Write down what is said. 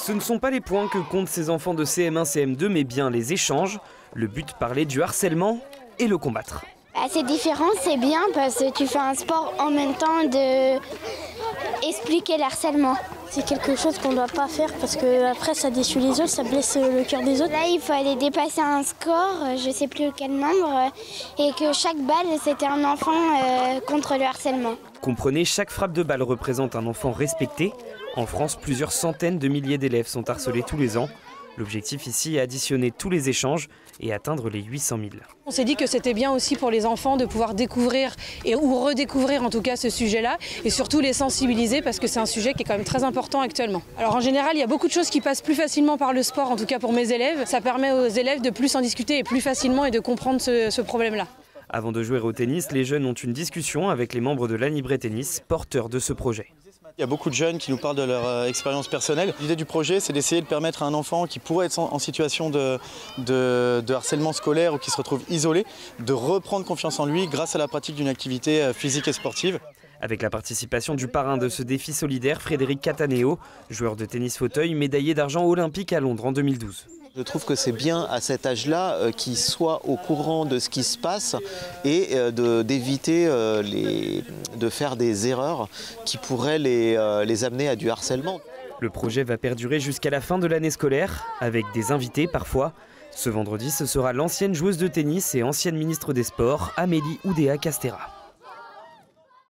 Ce ne sont pas les points que comptent ces enfants de CM1, CM2, mais bien les échanges. Le but, parler du harcèlement et le combattre. C'est différent, c'est bien parce que tu fais un sport en même temps de expliquer le harcèlement. C'est quelque chose qu'on ne doit pas faire parce que après ça déçue les autres, ça blesse le cœur des autres. Là, il faut aller dépasser un score, je ne sais plus quel nombre, et que chaque balle, c'était un enfant contre le harcèlement. Comprenez, chaque frappe de balle représente un enfant respecté. En France, plusieurs centaines de milliers d'élèves sont harcelés tous les ans. L'objectif ici est additionner tous les échanges et atteindre les 800 000. On s'est dit que c'était bien aussi pour les enfants de pouvoir découvrir ou redécouvrir en tout cas ce sujet-là et surtout les sensibiliser parce que c'est un sujet qui est quand même très important actuellement. Alors en général, il y a beaucoup de choses qui passent plus facilement par le sport, en tout cas pour mes élèves. Ça permet aux élèves de plus en discuter et plus facilement et de comprendre ce problème-là. Avant de jouer au tennis, les jeunes ont une discussion avec les membres de l'Anibré Tennis, porteurs de ce projet. Il y a beaucoup de jeunes qui nous parlent de leur expérience personnelle. L'idée du projet, c'est d'essayer de permettre à un enfant qui pourrait être en situation de harcèlement scolaire ou qui se retrouve isolé, de reprendre confiance en lui grâce à la pratique d'une activité physique et sportive. Avec la participation du parrain de ce défi solidaire, Frédéric Cataneo, joueur de tennis fauteuil, médaillé d'argent olympique à Londres en 2012. Je trouve que c'est bien à cet âge-là qu'ils soient au courant de ce qui se passe et d'éviter de faire des erreurs qui pourraient les amener à du harcèlement. Le projet va perdurer jusqu'à la fin de l'année scolaire, avec des invités parfois. Ce vendredi, ce sera l'ancienne joueuse de tennis et ancienne ministre des Sports, Amélie Oudéa-Castéra.